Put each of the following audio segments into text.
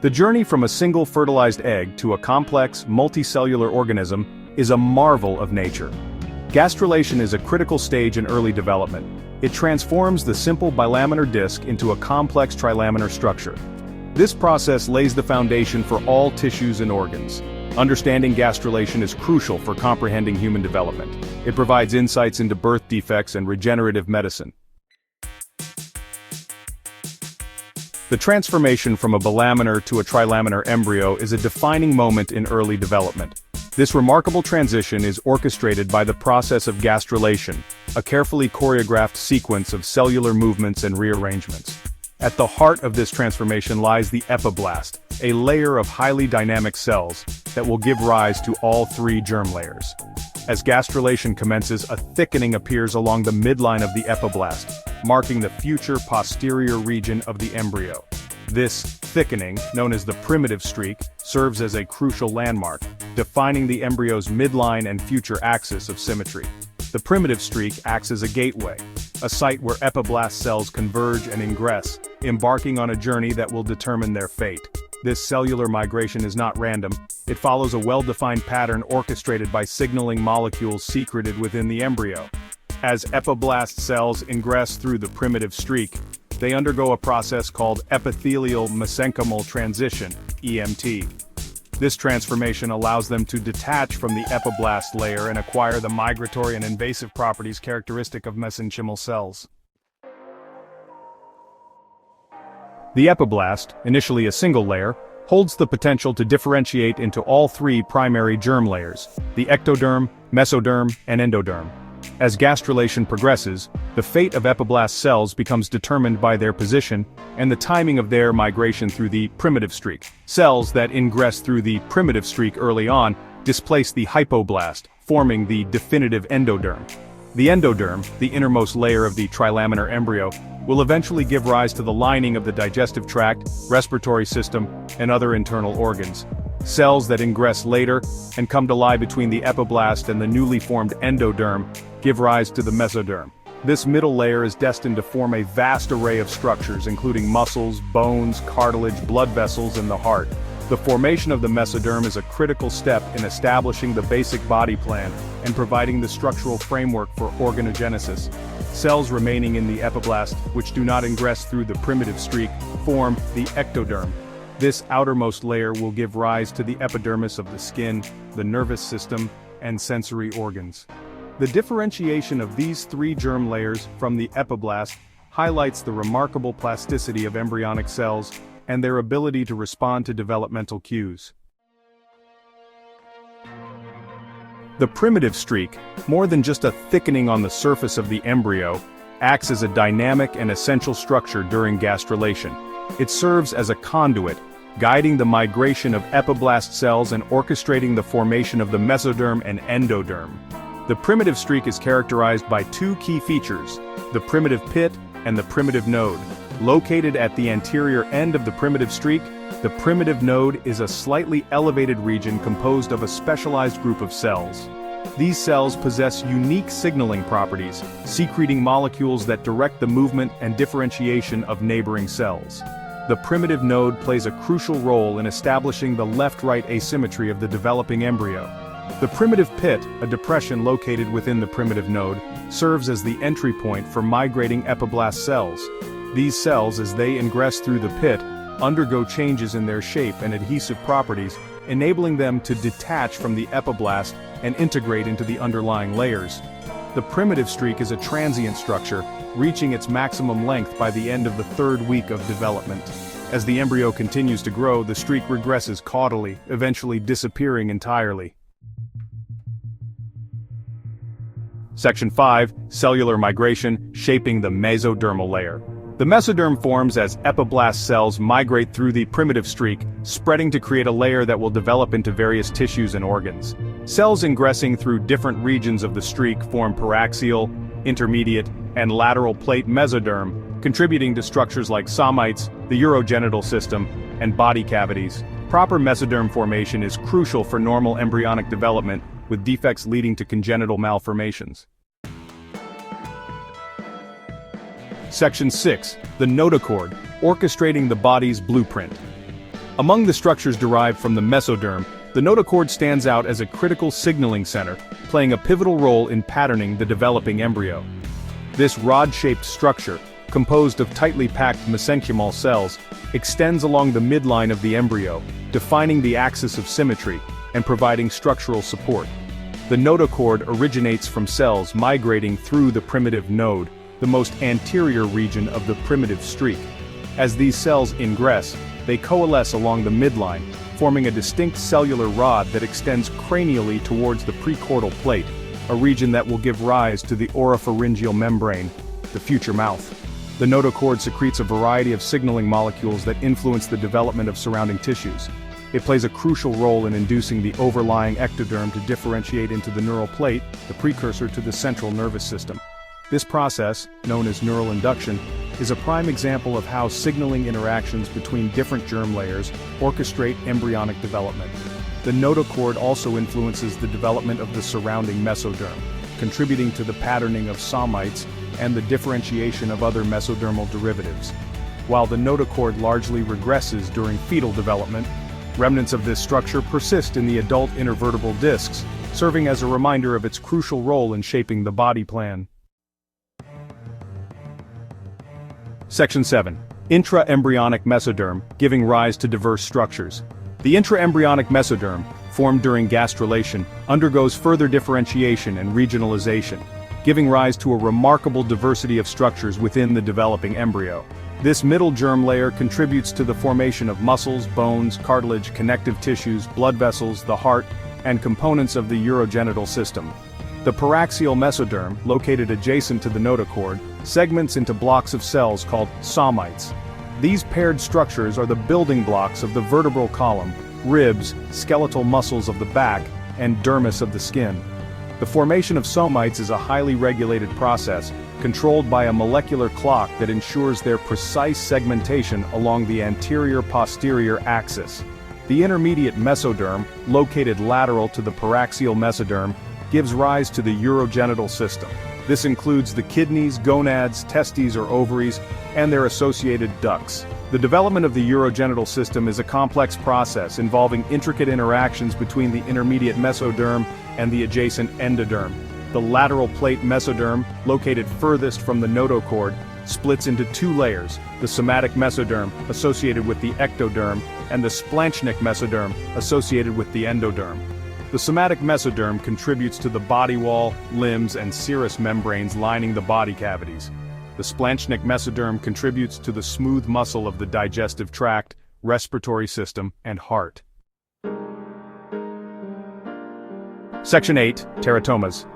The journey from a single fertilized egg to a complex, multicellular organism is a marvel of nature. Gastrulation is a critical stage in early development. It transforms the simple bilaminar disc into a complex trilaminar structure. This process lays the foundation for all tissues and organs. Understanding gastrulation is crucial for comprehending human development. It provides insights into birth defects and regenerative medicine. The transformation from a bilaminar to a trilaminar embryo is a defining moment in early development. This remarkable transition is orchestrated by the process of gastrulation, a carefully choreographed sequence of cellular movements and rearrangements. At the heart of this transformation lies the epiblast, a layer of highly dynamic cells that will give rise to all three germ layers. As gastrulation commences, a thickening appears along the midline of the epiblast, marking the future posterior region of the embryo. This thickening, known as the primitive streak, serves as a crucial landmark, defining the embryo's midline and future axis of symmetry. The primitive streak acts as a gateway, a site where epiblast cells converge and ingress, embarking on a journey that will determine their fate. This cellular migration is not random. It follows a well-defined pattern orchestrated by signaling molecules secreted within the embryo. As epiblast cells ingress through the primitive streak, they undergo a process called epithelial mesenchymal transition, EMT. This transformation allows them to detach from the epiblast layer and acquire the migratory and invasive properties characteristic of mesenchymal cells. The epiblast, initially a single layer, holds the potential to differentiate into all three primary germ layers, the ectoderm, mesoderm, and endoderm. As gastrulation progresses, the fate of epiblast cells becomes determined by their position and the timing of their migration through the primitive streak. Cells that ingress through the primitive streak early on displace the hypoblast, forming the definitive endoderm. The endoderm, the innermost layer of the trilaminar embryo, will eventually give rise to the lining of the digestive tract, respiratory system, and other internal organs. Cells that ingress later and come to lie between the epiblast and the newly formed endoderm give rise to the mesoderm. This middle layer is destined to form a vast array of structures including muscles, bones, cartilage, blood vessels, and the heart. The formation of the mesoderm is a critical step in establishing the basic body plan and providing the structural framework for organogenesis. Cells remaining in the epiblast, which do not ingress through the primitive streak, form the ectoderm. This outermost layer will give rise to the epidermis of the skin, the nervous system, and sensory organs. The differentiation of these three germ layers from the epiblast highlights the remarkable plasticity of embryonic cells and their ability to respond to developmental cues. The primitive streak, more than just a thickening on the surface of the embryo, acts as a dynamic and essential structure during gastrulation. It serves as a conduit, guiding the migration of epiblast cells and orchestrating the formation of the mesoderm and endoderm. The primitive streak is characterized by two key features, the primitive pit and the primitive node. Located at the anterior end of the primitive streak, the primitive node is a slightly elevated region composed of a specialized group of cells. These cells possess unique signaling properties, secreting molecules that direct the movement and differentiation of neighboring cells. The primitive node plays a crucial role in establishing the left-right asymmetry of the developing embryo. The primitive pit, a depression located within the primitive node, serves as the entry point for migrating epiblast cells. These cells, as they ingress through the pit, undergo changes in their shape and adhesive properties, enabling them to detach from the epiblast and integrate into the underlying layers. The primitive streak is a transient structure, reaching its maximum length by the end of the third week of development. As the embryo continues to grow, the streak regresses caudally, eventually disappearing entirely. Section 5. Cellular migration, shaping the mesodermal layer. The mesoderm forms as epiblast cells migrate through the primitive streak, spreading to create a layer that will develop into various tissues and organs. Cells ingressing through different regions of the streak form paraxial, intermediate, and lateral plate mesoderm, contributing to structures like somites, the urogenital system, and body cavities. Proper mesoderm formation is crucial for normal embryonic development, with defects leading to congenital malformations. Section 6. The notochord, orchestrating the body's blueprint. Among the structures derived from the mesoderm, the notochord stands out as a critical signaling center, playing a pivotal role in patterning the developing embryo. This rod-shaped structure, composed of tightly packed mesenchymal cells, extends along the midline of the embryo, defining the axis of symmetry and providing structural support. The notochord originates from cells migrating through the primitive node, the most anterior region of the primitive streak. As these cells ingress, they coalesce along the midline, forming a distinct cellular rod that extends cranially towards the precaudal plate, a region that will give rise to the oropharyngeal membrane, the future mouth. The notochord secretes a variety of signaling molecules that influence the development of surrounding tissues. It plays a crucial role in inducing the overlying ectoderm to differentiate into the neural plate, the precursor to the central nervous system. This process, known as neural induction, is a prime example of how signaling interactions between different germ layers orchestrate embryonic development. The notochord also influences the development of the surrounding mesoderm, contributing to the patterning of somites and the differentiation of other mesodermal derivatives. While the notochord largely regresses during fetal development, remnants of this structure persist in the adult intervertebral discs, serving as a reminder of its crucial role in shaping the body plan. Section 7. Intraembryonic mesoderm, giving rise to diverse structures. The intraembryonic mesoderm, formed during gastrulation, undergoes further differentiation and regionalization, giving rise to a remarkable diversity of structures within the developing embryo. This middle germ layer contributes to the formation of muscles, bones, cartilage, connective tissues, blood vessels, the heart, and components of the urogenital system. The paraxial mesoderm, located adjacent to the notochord, segments into blocks of cells called somites. These paired structures are the building blocks of the vertebral column, ribs, skeletal muscles of the back, and dermis of the skin. The formation of somites is a highly regulated process, controlled by a molecular clock that ensures their precise segmentation along the anterior-posterior axis. The intermediate mesoderm, located lateral to the paraxial mesoderm, gives rise to the urogenital system. This includes the kidneys, gonads, testes or ovaries, and their associated ducts. The development of the urogenital system is a complex process involving intricate interactions between the intermediate mesoderm and the adjacent endoderm. The lateral plate mesoderm, located furthest from the notochord, splits into two layers, the somatic mesoderm, associated with the ectoderm, and the splanchnic mesoderm, associated with the endoderm. The somatic mesoderm contributes to the body wall, limbs, and serous membranes lining the body cavities. The splanchnic mesoderm contributes to the smooth muscle of the digestive tract, respiratory system, and heart. Section 8. Teratomas.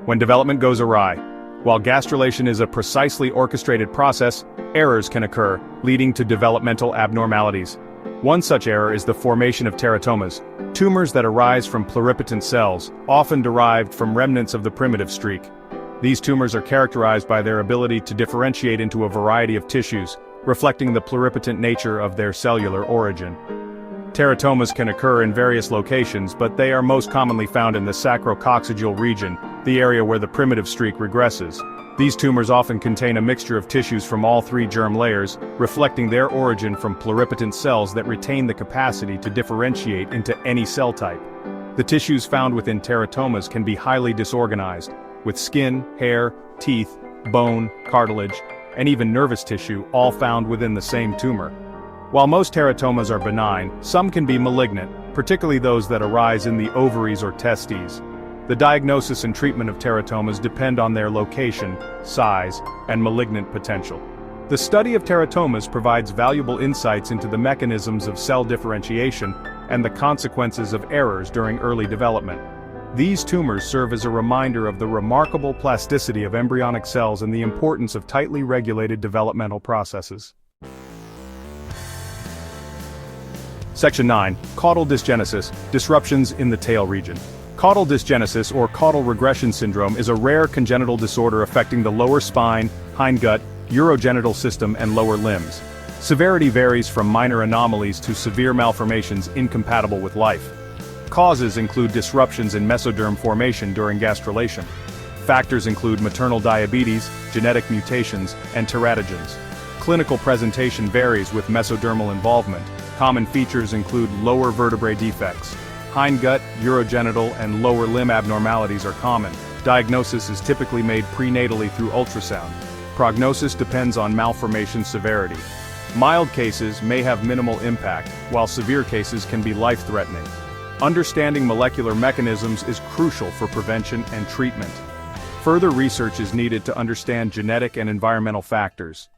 When development goes awry. While gastrulation is a precisely orchestrated process, errors can occur, leading to developmental abnormalities. One such error is the formation of teratomas, tumors that arise from pluripotent cells, often derived from remnants of the primitive streak. These tumors are characterized by their ability to differentiate into a variety of tissues, reflecting the pluripotent nature of their cellular origin. Teratomas can occur in various locations, but they are most commonly found in the sacrococcygeal region, the area where the primitive streak regresses. These tumors often contain a mixture of tissues from all three germ layers, reflecting their origin from pluripotent cells that retain the capacity to differentiate into any cell type. The tissues found within teratomas can be highly disorganized, with skin, hair, teeth, bone, cartilage, and even nervous tissue all found within the same tumor. While most teratomas are benign, some can be malignant, particularly those that arise in the ovaries or testes. The diagnosis and treatment of teratomas depend on their location, size, and malignant potential. The study of teratomas provides valuable insights into the mechanisms of cell differentiation and the consequences of errors during early development. These tumors serve as a reminder of the remarkable plasticity of embryonic cells and the importance of tightly regulated developmental processes. Section 9. Caudal dysgenesis, disruptions in the tail region. Caudal dysgenesis or caudal regression syndrome is a rare congenital disorder affecting the lower spine, hindgut, urogenital system and lower limbs. Severity varies from minor anomalies to severe malformations incompatible with life. Causes include disruptions in mesoderm formation during gastrulation. Factors include maternal diabetes, genetic mutations, and teratogens. Clinical presentation varies with mesodermal involvement, Common features include lower vertebrae defects. Hindgut, urogenital, and lower limb abnormalities are common. Diagnosis is typically made prenatally through ultrasound. Prognosis depends on malformation severity. Mild cases may have minimal impact, while severe cases can be life-threatening. Understanding molecular mechanisms is crucial for prevention and treatment. Further research is needed to understand genetic and environmental factors.